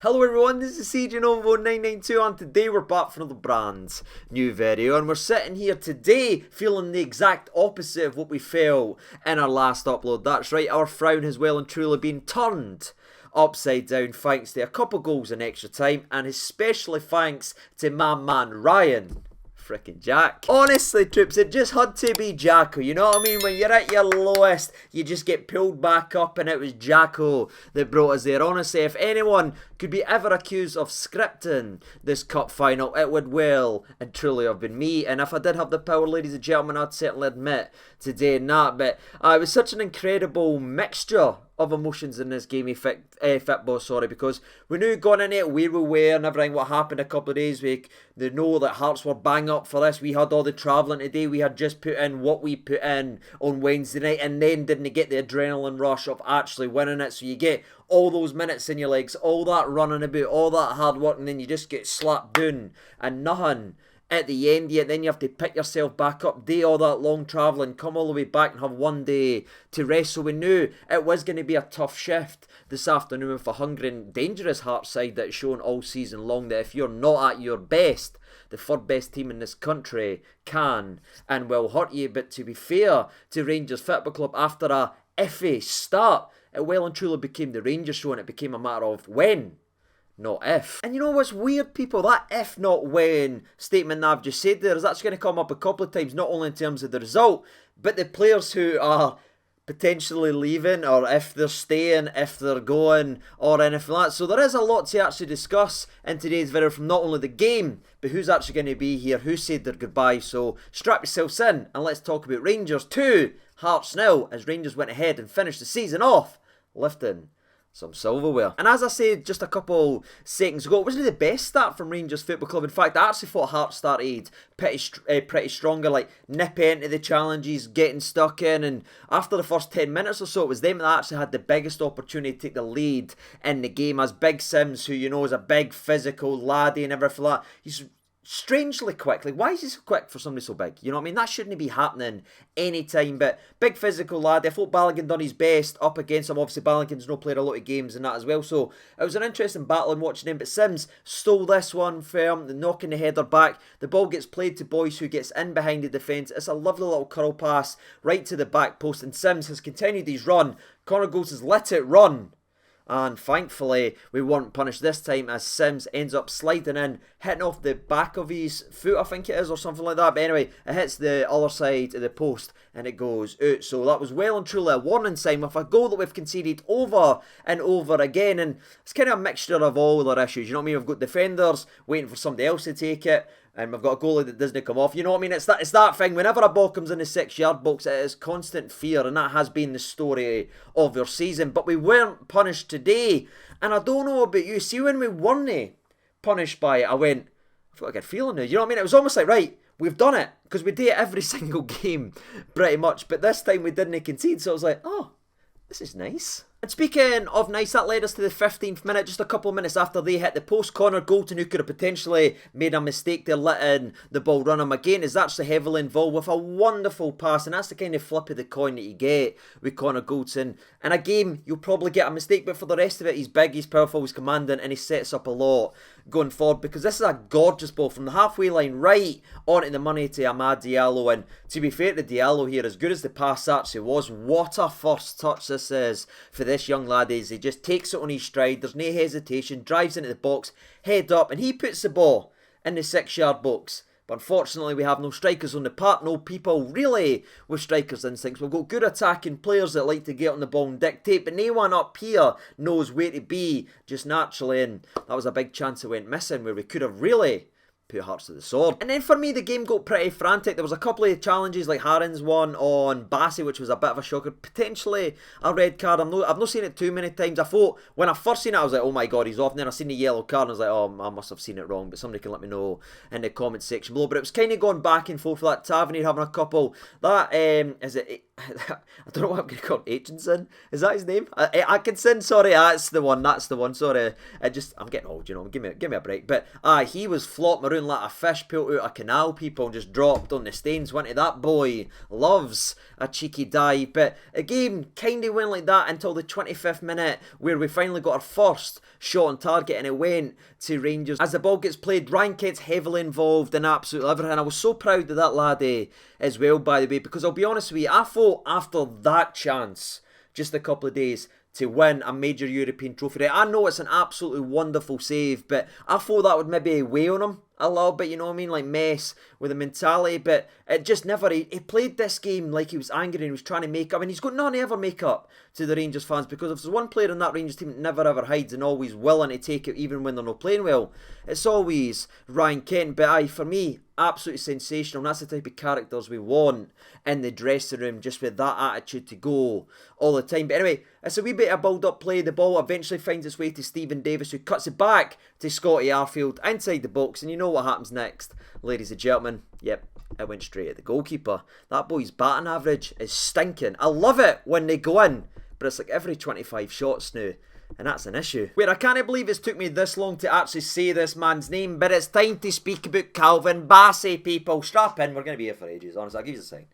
Hello everyone, this is CJNovo992 and today we're back for another brand new video and we're sitting here today feeling the exact opposite of what we felt in our last upload. That's right, our frown has well and truly been turned upside down thanks to a couple goals in extra time and especially thanks to my man Ryan. Frickin' Jack. Honestly, troops, it just had to be Jacko. You know what I mean? When you're at your lowest, you just get pulled back up, and it was Jacko that brought us there. Honestly, if anyone could be ever accused of scripting this cup final, it would well and truly have been me. And if I did have the power, ladies and gentlemen, I'd certainly admit to doing that. But it was such an incredible mixture of emotions in this game of football, because we knew going in it where we were and everything, what happened a couple of days week. They know that Hearts were bang up for this. We had all the travelling today. We had just put in what we put in on Wednesday night and then didn't get the adrenaline rush of actually winning it. So you get all those minutes in your legs, all that running about, all that hard work, and then you just get slapped down and nothing at the end yet. Then you have to pick yourself back up, do all that long travelling, come all the way back and have one day to rest. So we knew it was going to be a tough shift this afternoon with a hungry and dangerous Hearts side that's shown all season long that if you're not at your best, the third best team in this country can and will hurt you. But to be fair to Rangers Football Club, after a iffy start, it well and truly became the Rangers show and it became a matter of when, not if. And you know what's weird, people? That if not when statement that I've just said there is actually going to come up a couple of times, not only in terms of the result, but the players who are potentially leaving, or if they're staying, if they're going, or anything like that. So there is a lot to actually discuss in today's video from not only the game, but who's actually going to be here, who said their goodbye. So strap yourselves in and let's talk about Rangers 2, Hearts 0, as Rangers went ahead and finished the season off lifting some silverware. And as I said just a couple seconds ago, it wasn't the best start from Rangers Football Club. In fact, I actually thought Hearts started pretty stronger, like nipping into the challenges, getting stuck in, and after the first 10 minutes or so, it was them that actually had the biggest opportunity to take the lead in the game, as Big Sims, who you know is a big physical laddie and everything like that, he's strangely quick. Like, why is he so quick for somebody so big? You know what I mean? That shouldn't be happening anytime. But big physical lad. I thought Balogun done his best up against him. Obviously, Balogun's not played a lot of games and that as well. So it was an interesting battle in watching him. But Sims stole this one firm, knocking the header back. The ball gets played to Boyce, who gets in behind the defence. It's a lovely little curl pass right to the back post. And Sims has continued his run. Connor Goals has let it run. And thankfully, we weren't punished this time as Sims ends up sliding in, hitting off the back of his foot, I think it is, or something like that. But anyway, it hits the other side of the post and it goes out. So that was well and truly a warning sign with a goal that we've conceded over and over again. And it's kind of a mixture of all our issues. You know what I mean? We've got defenders waiting for somebody else to take it. And we've got a goalie that doesn't come off. You know what I mean? It's that thing. Whenever a ball comes in the 6-yard box, it is constant fear. And that has been the story of your season. But we weren't punished today. And I don't know about you. See, when we weren't punished by it, I went, I've got a good feeling now. You know what I mean? It was almost like, right, we've done it. Because we do it every single game, pretty much. But this time we didn't concede. So I was like, oh, this is nice. And speaking of nice, that led us to the 15th minute, just a couple of minutes after they hit the post. Connor Goldson, who could have potentially made a mistake there, letting the ball run him again, is actually heavily involved with a wonderful pass. And that's the kind of flip of the coin that you get with Connor Goldson. In a game, you'll probably get a mistake, but for the rest of it, he's big, he's powerful, he's commanding, and he sets up a lot going forward, because this is a gorgeous ball from the halfway line right onto the money to Amad Diallo. And to be fair to Diallo here, as good as the pass actually was, what a first touch this is for this young lad. Is he just takes it on his stride, there's no hesitation, drives into the box, head up, and he puts the ball in the 6-yard box. But unfortunately, we have no strikers on the park, no people really with strikers' instincts. We've got good attacking players that like to get on the ball and dictate, but no one up here knows where to be just naturally. And that was a big chance that went missing where we could have really put Hearts to the sword. And then for me, the game got pretty frantic. There was a couple of challenges, like Harren's one on Bassey, which was a bit of a shocker. Potentially a red card. I've not seen it too many times. I thought, when I first seen it, I was like, oh my god, he's off. And then I seen the yellow card and I was like, oh, I must have seen it wrong. But somebody can let me know in the comment section below. But it was kind of going back and forth for that. Tavernier having a couple. That, is it I don't know what I'm going to call him. Aitchison? Is that his name? Atkinson? Sorry, that's the one. Sorry. I'm getting old, Give me a break. But he was flopping around like a fish pulled out a canal, people, and just dropped on the stains. Went to that boy. Loves a cheeky dive. But a game kind of went like that until the 25th minute, where we finally got our first shot on target, and it went to Rangers. As the ball gets played, Ryan Kent's heavily involved in absolutely everything. I was so proud of that laddie as well, by the way, because I'll be honest with you, I thought after that chance, just a couple of days, to win a major European trophy. I know it's an absolutely wonderful save, but I thought that would maybe weigh on him a little bit, you know what I mean? Like mess with the mentality, but it just never. He played this game like he was angry and he was trying to make up, and he's got none ever make up to the Rangers fans, because if there's one player in that Rangers team that never ever hides and always willing to take it even when they're not playing well, it's always Ryan Kent. But for me, absolutely sensational, and that's the type of characters we want in the dressing room, just with that attitude to go all the time. But anyway, it's a wee bit of build-up play. The ball eventually finds its way to Stephen Davis, who cuts it back to Scotty Arfield inside the box, and you know what happens next, ladies and gentlemen. Yep, it went straight at the goalkeeper. That boy's batting average is stinking. I love it when they go in, but it's like every 25 shots now, and that's an issue. Wait, I can't believe it's took me this long to actually say this man's name, but it's time to speak about Calvin Bassey, people. Strap in, we're going to be here for ages, honestly. I'll give you a sign.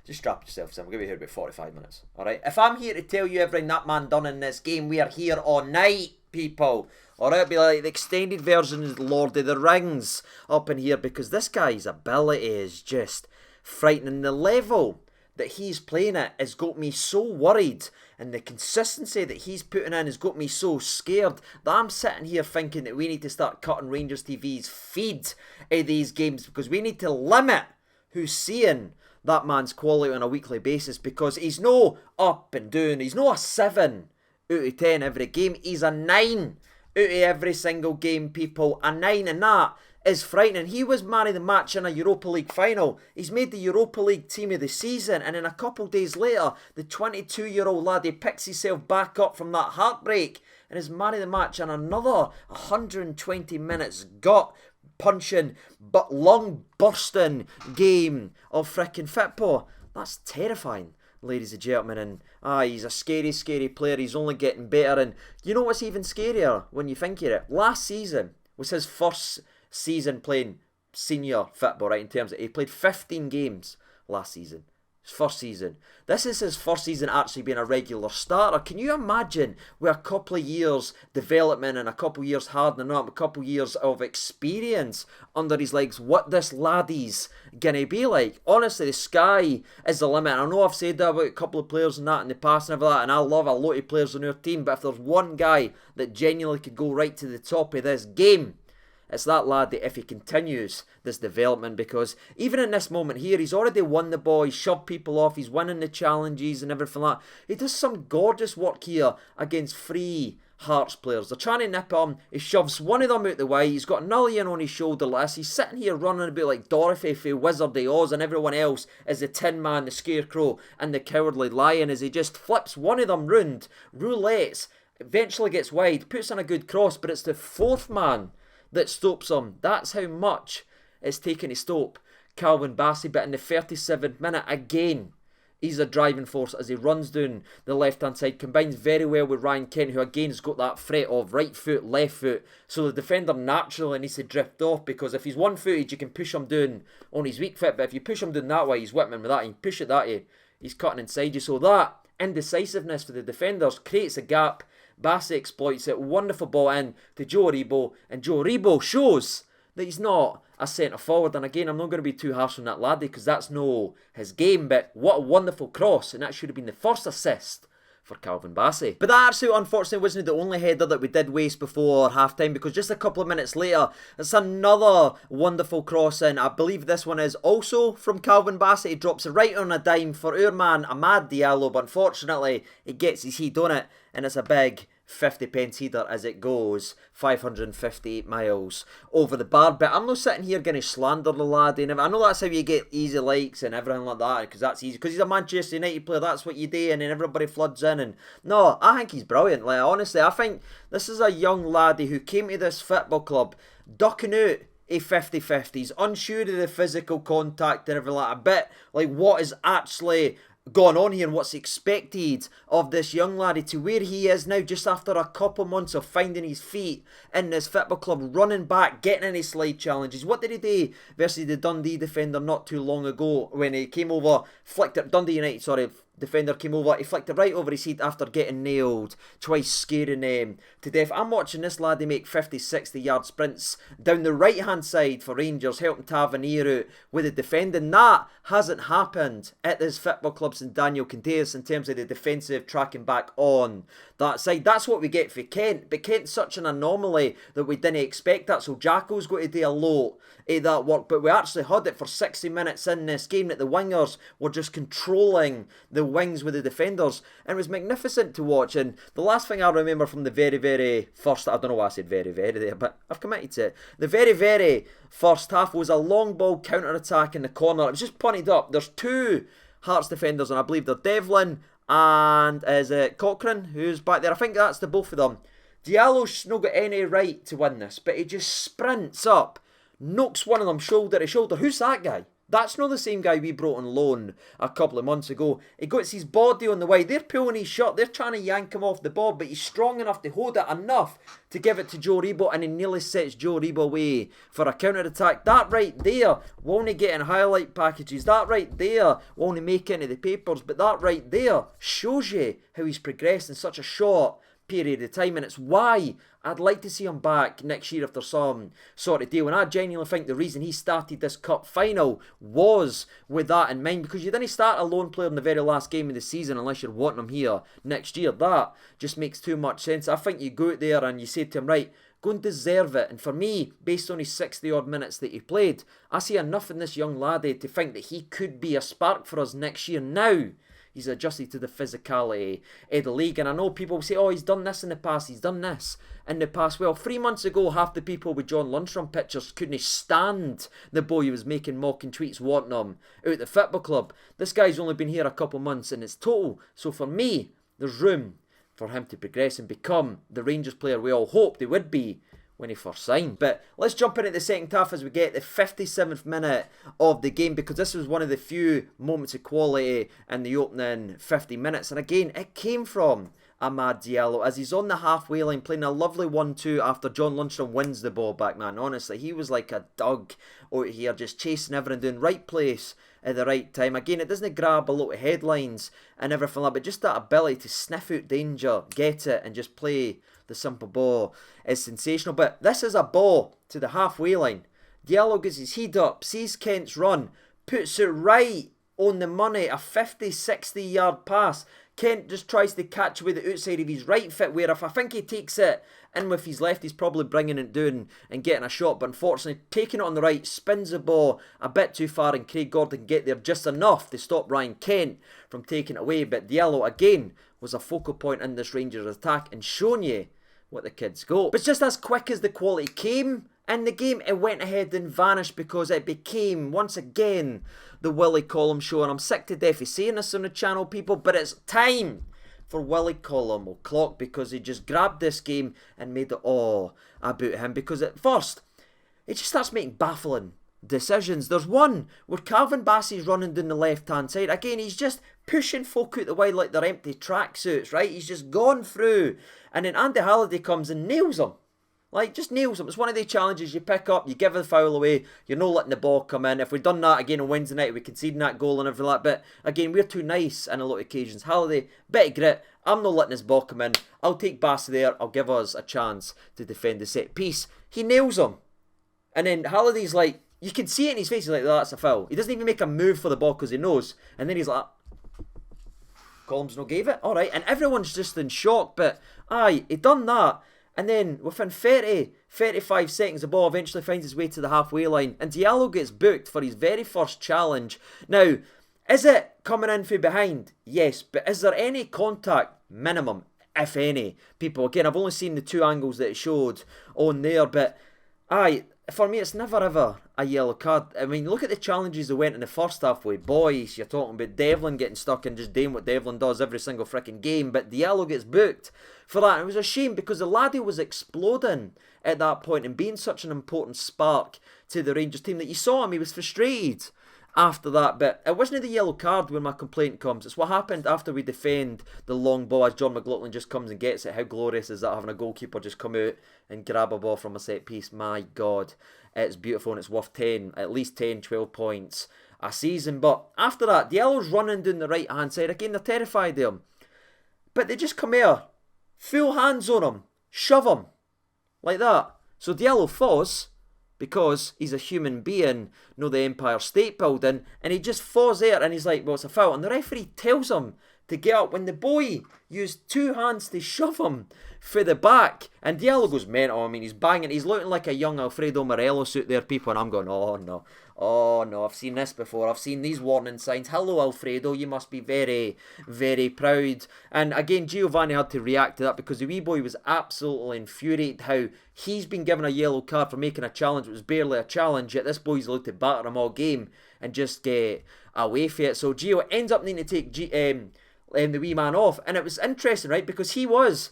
Just strap yourselves in, we're going to be here about 45 minutes, alright? If I'm here to tell you everything that man done in this game, we are here all night, people. Alright, it'll be like the extended version of Lord of the Rings up in here, because this guy's ability is just frightening. The level that he's playing at has got me so worried, and the consistency that he's putting in has got me so scared that I'm sitting here thinking that we need to start cutting Rangers TV's feed of these games, because we need to limit who's seeing that man's quality on a weekly basis, because he's no up and down. He's no a 7 out of 10 every game. He's a 9 out of every single game, people. A 9, and that is frightening. He was man of the match in a Europa League final. He's made the Europa League team of the season, and then a couple days later, the 22-year-old laddie picks himself back up from that heartbreak and is man of the match in another 120 minutes gut punching but lung bursting game of frickin' football. That's terrifying, ladies and gentlemen. And he's a scary, scary player. He's only getting better. And you know what's even scarier when you think of it? Last season was his first season playing senior football, right? In terms of, he played 15 games last season. His first season. This is his first season actually being a regular starter. Can you imagine, with a couple of years development and a couple of years hardening up, a couple of years of experience under his legs, what this laddie's gonna be like? Honestly, the sky is the limit. I know I've said that about a couple of players and that in the past and everything, and I love a lot of players on our team, but if there's one guy that genuinely could go right to the top of this game, it's that lad, that if he continues this development, because even in this moment here, he's already won the ball, he's shoved people off, he's winning the challenges and everything like that. He does some gorgeous work here against free Hearts players. They're trying to nip him, he shoves one of them out the way, he's got another one on his shoulder less, he's sitting here running a bit like Dorothy for Wizard of Oz, and everyone else is the Tin Man, the Scarecrow and the Cowardly Lion, as he just flips one of them round, roulettes, eventually gets wide, puts in a good cross, but it's the fourth man that stops him. That's how much it's taken to stop Calvin Bassey. But in the 37th minute, again, he's a driving force as he runs down the left-hand side, combines very well with Ryan Kent, who again has got that threat of right foot, left foot, so the defender naturally needs to drift off, because if he's one-footed, you can push him down on his weak foot, but if you push him down that way, he's whipping with that, and you push it that way, he's cutting inside you. So that indecisiveness for the defenders creates a gap. Bassey exploits it, wonderful ball in to Joe Aribo, and Joe Aribo shows that he's not a centre forward. And again, I'm not going to be too harsh on that laddie, because that's no his game, but what a wonderful cross, and that should have been the first assist for Calvin Bassey. But that actually unfortunately wasn't the only header that we did waste before half time, because just a couple of minutes later, it's another wonderful cross in. I believe this one is also from Calvin Bassey. He drops it right on a dime for our man Amad Diallo, but unfortunately he gets his heat on it, and it's a big 50p header as it goes 558 miles over the bar. But I'm not sitting here going to slander the lad, and I know that's how you get easy likes and everything like that, because that's easy, because he's a Manchester United player, that's what you do, and then everybody floods in. And no, I think he's brilliant. Like, honestly, I think this is a young laddie who came to this football club ducking out a 50-50s, unsure of the physical contact and everything like that, a bit like what is actually gone on here and what's expected of this young laddie to where he is now, just after a couple months of finding his feet in this football club, running back, getting any slide challenges. What did he do versus the Dundee defender not too long ago when he came over, flicked it, Dundee United, sorry, defender came over, he flicked it right over his head after getting nailed, twice scaring them to death. I'm watching this laddie make 50, 60 yard sprints down the right hand side for Rangers, helping Tavernier out with the defending. That hasn't happened at this football club since Daniel Candeias in terms of the defensive tracking back on that side. That's what we get for Kent, but Kent's such an anomaly that we didn't expect that, so Jacko's got to do a lot of that work, but we actually had it for 60 minutes in this game that the wingers were just controlling the wings with the defenders, and it was magnificent to watch. And the last thing I remember from the very first, I don't know why I said very there, but I've committed to it, the very first half was a long ball counter-attack in the corner. It was just punted up. There's two Hearts defenders, and I believe they're Devlin and is it Cochrane who's back there. I think that's the both of them. Diallo's not got any right to win this, but he just sprints up, knocks one of them shoulder to shoulder. Who's that guy? That's not the same guy we brought on loan a couple of months ago. He gets his body on the way. They're pulling his shirt. They're trying to yank him off the ball, but he's strong enough to hold it enough to give it to Joe Rebo, and he nearly sets Joe Rebo away for a counter-attack. That right there won't get in highlight packages. That right there won't make into the papers, but that right there shows you how he's progressed in such a short period of time, and it's why I'd like to see him back next year after some sort of deal. And I genuinely think the reason he started this cup final was with that in mind, because you didn't start a lone player in the very last game of the season unless you're wanting him here next year. That just makes too much sense. I think you go out there and you say to him, right, go and deserve it. And for me, based on his 60 odd minutes that he played, I see enough in this young laddie to think that he could be a spark for us next year. Now he's adjusted to the physicality of the league. And I know people will say, oh, he's done this in the past, he's done this in the past. Well, 3 months ago, half the people with John Lundstrom pictures couldn't stand the boy who was making mocking tweets wanting him out the football club. This guy's only been here a couple months and it's total. So for me, there's room for him to progress and become the Rangers player we all hoped he would be when he first signed. But let's jump into the second half as we get the 57th minute of the game, because this was one of the few moments of quality in the opening 50 minutes. And again, it came from Amad Diallo as he's on the halfway line playing a lovely 1-2 after John Lundstrom wins the ball back, man. Honestly, he was like a dog out here, just chasing everything, doing right place at the right time. Again, it doesn't grab a lot of headlines and everything like that, but just that ability to sniff out danger, get it, and just play the simple ball is sensational. But this is a ball to the halfway line. Diallo gets his head up, sees Kent's run, puts it right on the money, a 50-60 yard pass. Kent just tries to catch with the outside of his right foot, where if I think he takes it in with his left, he's probably bringing it down and getting a shot. But unfortunately, taking it on the right, spins the ball a bit too far, and Craig Gordon get there just enough to stop Ryan Kent from taking it away. But Diallo, again, was a focal point in this Rangers attack and showing you what the kids go. But just as quick as the quality came in the game, it went ahead and vanished, because it became, once again, the Willie Collum show. And I'm sick to death of saying this on the channel, people, but it's time for Willie Collum o'clock, because he just grabbed this game and made it all about him. Because at first, it just starts making baffling decisions. There's one where Calvin Bassey's running down the left-hand side. Again, he's just pushing folk out the way like they're empty tracksuits, right? He's just gone through. And then Andy Halliday comes and nails him. Like, just nails him. It's one of the challenges you pick up, you give the foul away, you're not letting the ball come in. If we'd done that again on Wednesday night, we conceded that goal and everything like that. But again, we're too nice in a lot of occasions. Halliday, bit of grit. I'm not letting this ball come in. I'll take Bassey there. I'll give us a chance to defend the set piece. He nails him. And then Halliday's like, you can see it in his face, he's like, oh, that's a foul. He doesn't even make a move for the ball because he knows. And then he's like, Collins no gave it. Alright. And everyone's just in shock. But aye, he done that. And then within 35 seconds, the ball eventually finds its way to the halfway line. And Diallo gets booked for his very first challenge. Now, is it coming in from behind? Yes. But is there any contact? Minimum, if any. People, again, I've only seen the two angles that it showed on there. But aye, for me, it's never ever a yellow card. I mean, look at the challenges that went in the first half with boys. You're talking about Devlin getting stuck and just doing what Devlin does every single freaking game. But Diallo gets booked for that. It was a shame because the laddie was exploding at that point and being such an important spark to the Rangers team that you saw him. He was frustrated after that. But it wasn't the yellow card where my complaint comes. It's what happened after we defend the long ball as John McLaughlin just comes and gets it. How glorious is that, having a goalkeeper just come out and grab a ball from a set piece? My God, it's beautiful, and it's worth 10, at least 10, 12 points a season. But after that, the yellow's running down the right hand side. Again, they're terrified of him. But they just come here, full hands on him, shove him, like that. So Diallo falls, because he's a human being, no the Empire State Building, and he just falls there, and he's like, well, it's a foul. And the referee tells him to get up when the boy used 2 hands to shove him for the back. And Diallo goes mental. I mean, he's banging. He's looking like a young Alfredo Morelos out there, people. And I'm going, oh no. Oh no, I've seen this before. I've seen these warning signs. Hello, Alfredo. You must be very, very proud. And again, Giovanni had to react to that because the wee boy was absolutely infuriated how he's been given a yellow card for making a challenge. It was barely a challenge, yet this boy's looked to batter him all game and just get away from it. So Gio ends up needing to take the wee man off. And it was interesting, right? Because he was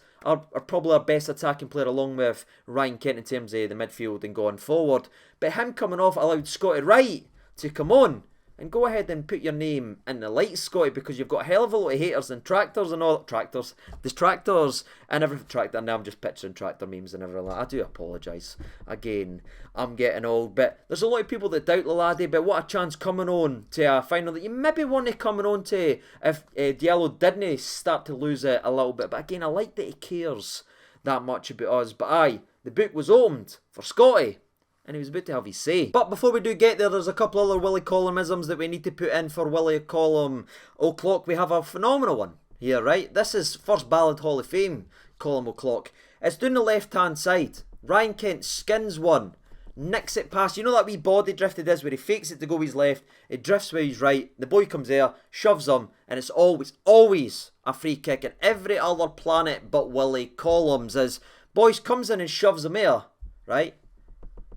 probably our best attacking player along with Ryan Kent in terms of the midfield and going forward. But him coming off allowed Scotty Wright to come on and go ahead and put your name in the lights, Scotty, because you've got a hell of a lot of haters and tractors and all. There's tractors and everything. Tractor. Now I'm just picturing tractor memes and everything. I do apologise. Again, I'm getting old. But there's a lot of people that doubt the laddie. But what a chance coming on to a final that you maybe want to coming on to if Diallo didn't start to lose it a little bit. But again, I like that he cares that much about us. But aye, the book was opened for Scotty, and he was about to have his say. But before we do get there, there's a couple other Willie Collum-isms that we need to put in for Willie Collum O'Clock. We have a phenomenal one here, right? This is first Ballad Hall of Fame, Collum O'Clock. It's down the left-hand side. Ryan Kent skins one, nicks it past. You know that wee body drift it is where he fakes it to go with his left, it drifts with his right, the boy comes there, shoves him, and it's always a free kick. And every other planet but Willie Collum's is, boys comes in and shoves him there, right?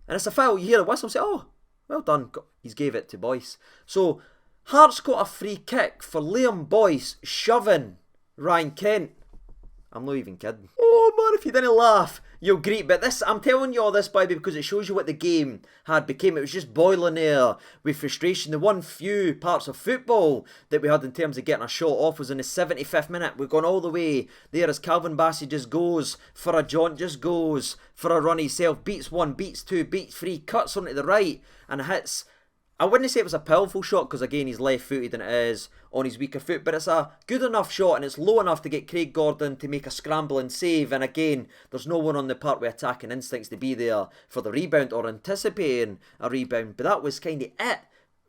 And it's a foul. You hear the whistle, say, oh, well done. He's gave it to Boyce. So, Hearts got a free kick for Liam Boyce shoving Ryan Kent. I'm not even kidding. Oh man, if you didn't laugh, you'll greet. But this, I'm telling you all this, baby, because it shows you what the game had became. It was just boiling there with frustration. The one few parts of football that we had in terms of getting a shot off was in the 75th minute. We've gone all the way there as Calvin Bassey just goes for a jaunt, just goes for a run himself, beats one, beats two, beats three, cuts onto the right and hits. I wouldn't say it was a powerful shot because again he's left footed and it is on his weaker foot, but it's a good enough shot and it's low enough to get Craig Gordon to make a scrambling save. And again, there's no one on the part with attacking instincts to be there for the rebound or anticipating a rebound. But that was kind of it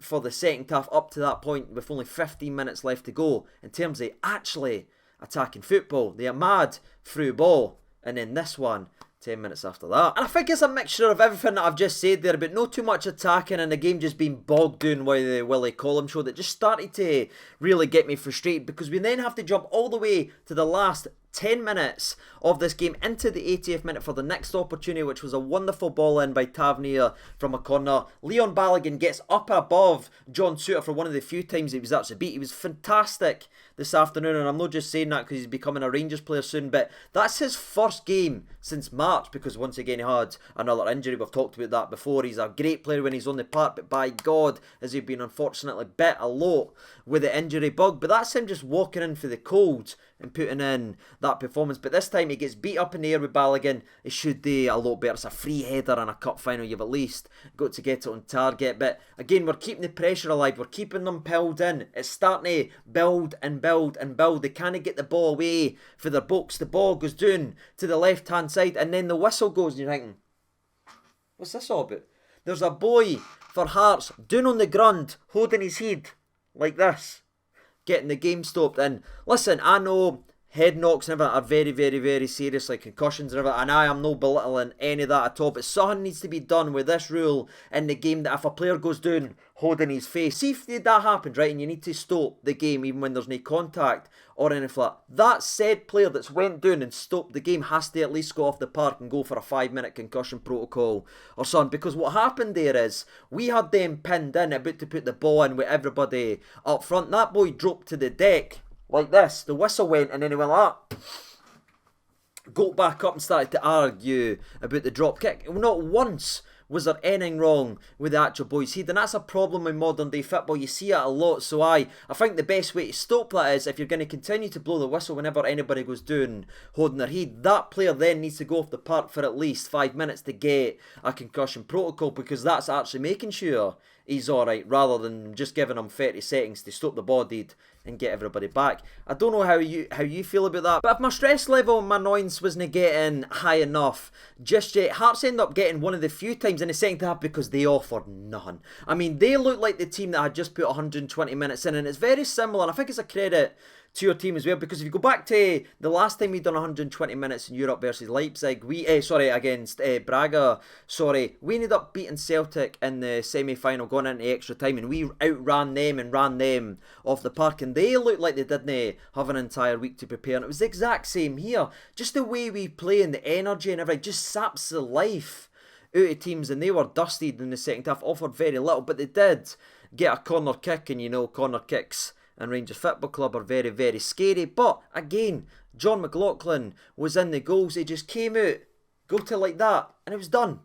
for the second half up to that point with only 15 minutes left to go in terms of actually attacking football. They are mad through ball, and then this one 10 minutes after that. And I think it's a mixture of everything that I've just said there, but not too much attacking and the game just being bogged down by the Willie Collum show that just started to really get me frustrated, because we then have to jump all the way to the last 10 minutes of this game into the 80th minute for the next opportunity, which was a wonderful ball in by Tavernier from a corner. Leon Balogun gets up above John Souttar for one of the few times he was actually beat. He was fantastic this afternoon, and I'm not just saying that because he's becoming a Rangers player soon, but that's his first game since March, because once again he had another injury. We've talked about that before. He's a great player when he's on the park, but by God has he been unfortunately bit a lot with the injury bug. But that's him just walking in for the cold and putting in that performance. But this time he gets beat up in the air with Balogun. He should do a lot better. It's a free header in a cup final. You've at least got to get it on target. But again, we're keeping the pressure alive. We're keeping them pilled in. It's starting to build and build and build. They can't get the ball away for their box. The ball goes down to the left hand side and then the whistle goes and you're thinking, what's this all about? There's a boy for Hearts down on the ground holding his head like this, getting the game stopped. And listen, I know head knocks and everything are very, very, very serious, like concussions and everything, and I am no belittling any of that at all, but something needs to be done with this rule in the game that if a player goes down holding his face, see if that happens, right, and you need to stop the game even when there's no contact or anything like that said player that's went down and stopped the game has to at least go off the park and go for a 5-minute concussion protocol or something. Because what happened there is we had them pinned in about to put the ball in with everybody up front. That boy dropped to the deck like this, the whistle went and then he went like that. got back up and started to argue about the drop kick. Not once was there anything wrong with the actual boys' head, and that's a problem in modern day football. You see it a lot. So I think the best way to stop that is, if you're going to continue to blow the whistle whenever anybody goes down holding their head, that player then needs to go off the park for at least 5 minutes to get a concussion protocol, because that's actually making sure he's alright, rather than just giving him 30 seconds to stop the body and get everybody back. I don't know how you feel about that, but if my stress level and my annoyance wasn't getting high enough just yet, Hearts end up getting one of the few times in the second half because they offered none. I mean, they looked like the team that had just put 120 minutes in, and it's very similar, and I think it's a credit to your team as well, because if you go back to the last time we done 120 minutes in Europe versus Leipzig, against Braga, we ended up beating Celtic in the semi-final going into extra time, and we outran them and ran them off the park, and they looked like they didn't have an entire week to prepare, and it was the exact same here. Just the way we play and the energy and everything just saps the life out of teams, and they were dusted in the second half, offered very little, but they did get a corner kick, and you know, corner kicks and Rangers Football Club are very, very scary. But again, John McLaughlin was in the goals. He just came out, go to like that, and it was done.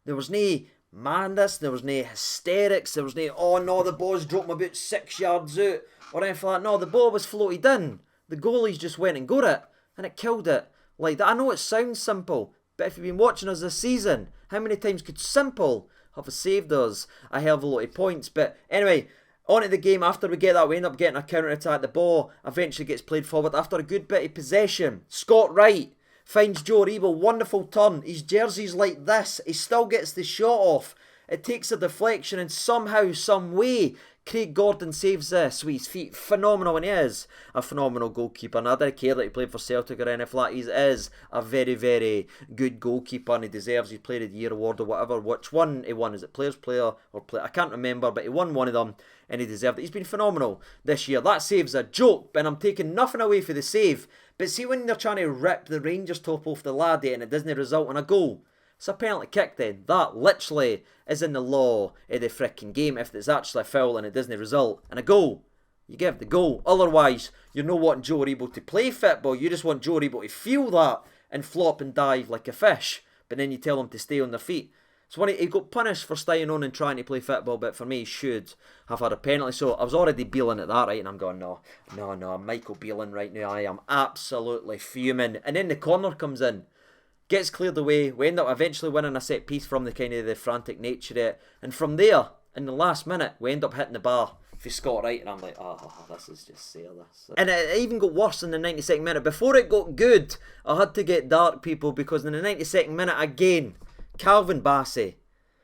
There was no madness, there was no hysterics, there was no, oh no, the ball's dropped about 6 yards out, or anything like that. No, the ball was floated in. The goalies just went and got it, and it killed it like that. I know it sounds simple, but if you've been watching us this season, how many times could simple have saved us a hell of a lot of points? But anyway, on to the game. After we get that, we end up getting a counter-attack. The ball eventually gets played forward after a good bit of possession. Scott Wright finds Joe Aribo. Wonderful turn. His jersey's like this. He still gets the shot off. It takes a deflection, and somehow, some way, Craig Gordon saves this with his feet. Phenomenal, and he is a phenomenal goalkeeper. And I don't care that he played for Celtic or anything like that. He is a very, very good goalkeeper, and he deserves his Player of the Year award or whatever. Which one he won? Is it Players Player or Player? I can't remember, but he won one of them, and he deserved it. He's been phenomenal this year. That save's a joke, and I'm taking nothing away for the save. But see, when they're trying to rip the Rangers top off the laddie and it doesn't result in a goal, it's a penalty kick then. That literally is in the law of the freaking game. If it's actually a foul and it doesn't result in a goal, you give the goal. Otherwise, you're not wanting Joe Aribo to play football. You just want Joe Aribo to feel that and flop and dive like a fish. But then you tell him to stay on their feet. So he got punished for staying on and trying to play football, but for me, he should have had a penalty. So I was already beeling at that, right? And I'm going, no, I'm Michael Beeling right now. I am absolutely fuming. And then the corner comes in. Gets cleared away. We end up eventually winning a set piece from the kind of the frantic nature of it. And from there, in the last minute, we end up hitting the bar for Scott Wright. And I'm like, oh, this is just sailors. And it even got worse in the 92nd minute. Before it got good, I had to get dark, people, because in the 92nd minute, again, Calvin Bassey,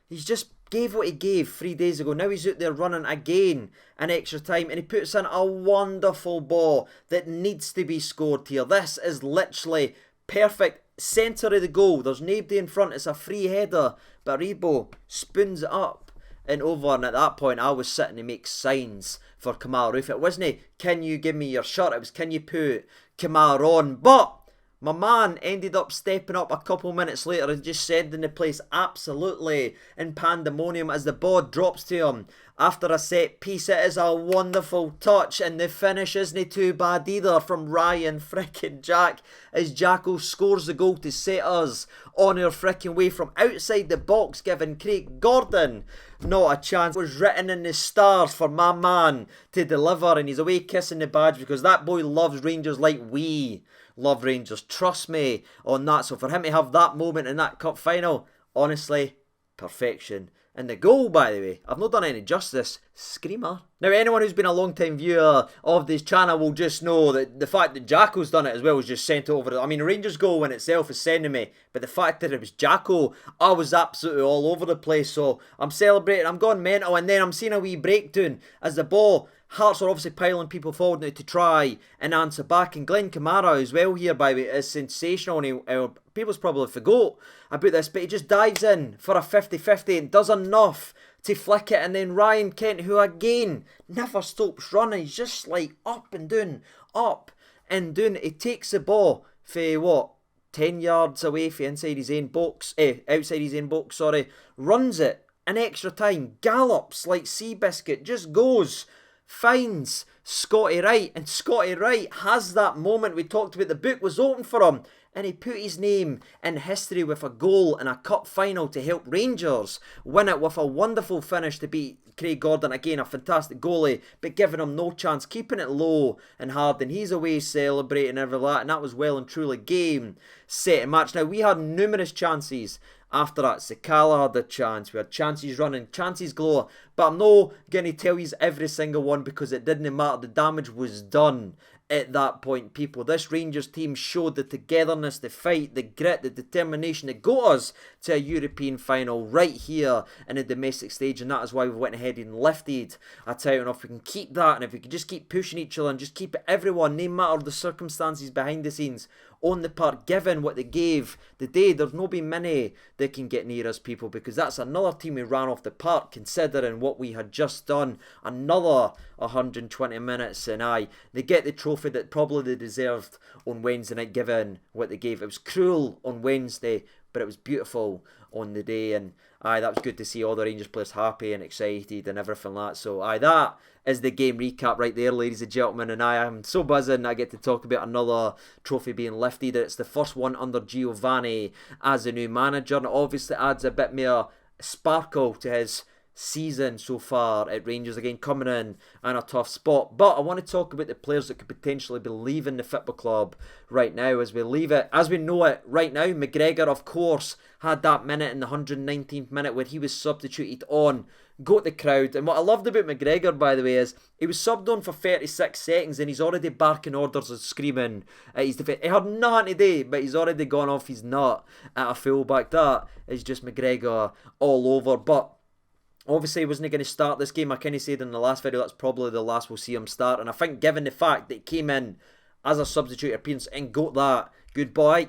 he's just gave what he gave 3 days ago. Now he's out there running again in extra time, and he puts in a wonderful ball that needs to be scored here. This is literally perfect. Centre of the goal, there's nobody in front, it's a free header, but Aribo spoons it up and over, and at that point I was sitting to make signs for Kamara. If it wasn't, can you give me your shirt, it was, can you put Kamara on? But my man ended up stepping up a couple minutes later and just sending the place absolutely in pandemonium as the ball drops to him after a set piece. It is a wonderful touch, and the finish isn't too bad either from Ryan frickin' Jack, as Jacko scores the goal to set us on our frickin' way from outside the box, giving Craig Gordon not a chance. It was written in the stars for my man to deliver, and he's away kissing the badge because that boy loves Rangers like we love Rangers. Trust me on that. So for him to have that moment in that cup final, honestly, perfection. And the goal, by the way, I've not done any justice. Screamer. Now, anyone who's been a long time viewer of this channel will just know that the fact that Jacko's done it as well was just sent over. I mean, Rangers goal in itself is sending me, but the fact that it was Jacko, I was absolutely all over the place. So I'm celebrating, I'm going mental, and then I'm seeing a wee breakdown as the ball. Hearts are obviously piling people forward now to try and answer back. And Glenn Kamara as well here, by the way, is sensational. And people's probably forgot about this, but he just dives in for a 50-50 and does enough to flick it. And then Ryan Kent, who again never stops running, he's just like up and down, up and down. He takes the ball for what? 10 yards away from inside his own box, outside his own box, sorry. Runs it in extra time, gallops like Seabiscuit, just goes, finds Scotty Wright, and Scotty Wright has that moment we talked about. The book was open for him, and he put his name in history with a goal in a cup final to help Rangers win it with a wonderful finish to beat Craig Gordon. Again, a fantastic goalie, but giving him no chance, keeping it low and hard, and he's away celebrating every that, and that was well and truly game, set, and match. Now, we had numerous chances after that. Sakala had a chance, we had chances running, chances galore, but I'm not going to tell you every single one because it didn't matter. The damage was done at that point, people. This Rangers team showed the togetherness, the fight, the grit, the determination that got us to a European final right here in the domestic stage, and that is why we went ahead and lifted a title. And if we can keep that, and if we can just keep pushing each other and just keep everyone, no matter the circumstances behind the scenes, on the park, given what they gave the day, there's no be many that can get near us, people, because that's another team we ran off the park, considering what we had just done. Another 120 minutes, and they get the trophy that probably they deserved on Wednesday night, given what they gave. It was cruel on Wednesday, but it was beautiful on the day, and that was good to see all the Rangers players happy and excited and everything like that. So that is the game recap right there, ladies and gentlemen, and I am so buzzing I get to talk about another trophy being lifted. It's the first one under Giovanni as a new manager, and it obviously adds a bit more sparkle to his season so far at Rangers, again coming in a tough spot. But I want to talk about the players that could potentially be leaving the football club right now as we leave it, as we know it right now. Mcgregor, of course, had that minute in the 119th minute where he was substituted on, got the crowd. And what I loved about McGregor, by the way, is he was subbed on for 36 seconds and he's already barking orders and screaming at his defence. He had nothing today, but he's already gone off his nut at a fullback. That is just McGregor all over. But obviously, he wasn't going to start this game. I kind of said in the last video that's probably the last we'll see him start. And I think given the fact that he came in as a substitute appearance and got that goodbye,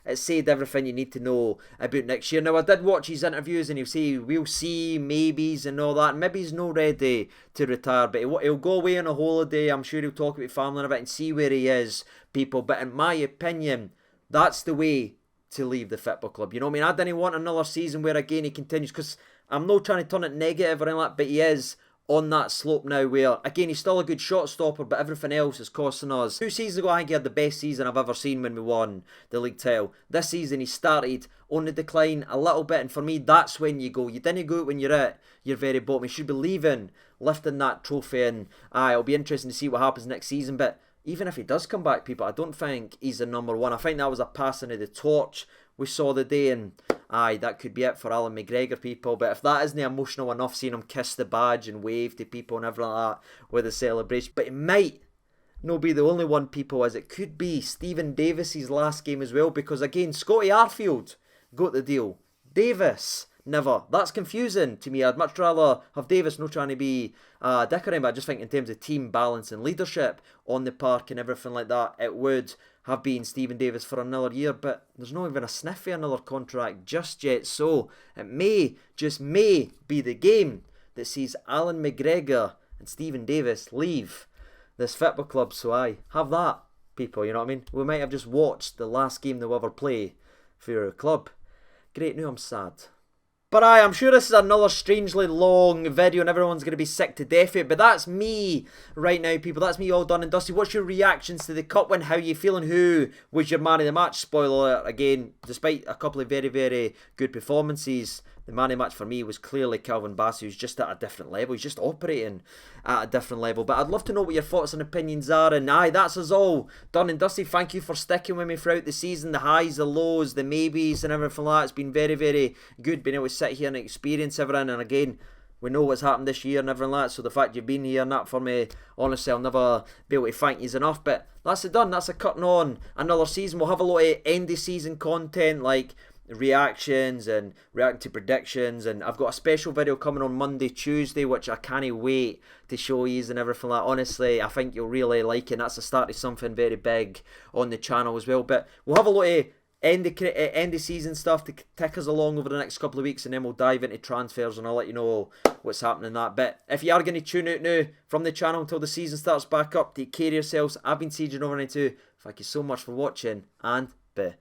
it said everything you need to know about next year. Now, I did watch his interviews and he'll say, we'll see, maybes and all that. And maybe he's not ready to retire, but he'll go away on a holiday. I'm sure he'll talk about family and a bit and see where he is, people. But in my opinion, that's the way to leave the football club. You know what I mean? I didn't want another season where again he continues, because I'm not trying to turn it negative or anything like that, but he is on that slope now where, again, he's still a good shot stopper, but everything else is costing us. 2 seasons ago, I think he had the best season I've ever seen when we won the league title. This season, he started on the decline a little bit, and for me, that's when you go. You didn't go when you're at your very bottom. You should be leaving, lifting that trophy, and it'll be interesting to see what happens next season, but even if he does come back, people, I don't think he's the number one. I think that was a passing of the torch we saw the day, and that could be it for Alan McGregor, people. But if that isn't emotional enough, seeing him kiss the badge and wave to people and everything like that with a celebration, but it might not be the only one, people, as it could be Stephen Davis's last game as well, because again, Scotty Arfield got the deal, Davis never. That's confusing to me. I'd much rather have Davis, not trying to be dickering, but I just think in terms of team balance and leadership on the park and everything like that, it would have been Stephen Davis for another year, but there's not even a sniff of another contract just yet, so it may, just may, be the game that sees Alan McGregor and Stephen Davis leave this football club. So have that, people, you know what I mean? We might have just watched the last game they'll ever play for your club. Great, now I'm sad. But I'm sure this is another strangely long video and everyone's going to be sick to death of it. But that's me right now, people. That's me all done and dusty. What's your reactions to the cup win? How are you feeling? Who was your man of the match? Spoiler alert, again, despite a couple of very, very good performances, the man of the match for me was clearly Calvin Bassey, who's just at a different level. He's just operating at a different level. But I'd love to know what your thoughts and opinions are. And that's us all done and dusty. Thank you for sticking with me throughout the season. The highs, the lows, the maybes and everything like that. It's been very, very good being able to sit here and experience everything. And again, we know what's happened this year and everything like that. So the fact you've been here and that for me, honestly, I'll never be able to thank you enough. But that's it done. That's a cutting on another season. We'll have a lot of end of season content like reactions and reacting to predictions, and I've got a special video coming on Monday, Tuesday, which I can't wait to show you and everything like that. Honestly, I think you'll really like it, and that's the start of something very big on the channel as well. But we'll have a lot of end of season stuff to tick us along over the next couple of weeks, and then we'll dive into transfers and I'll let you know what's happening in that. But if you are going to tune out now from the channel until the season starts back up, take care of yourselves. I've been Siege92. Thank you so much for watching, and bye.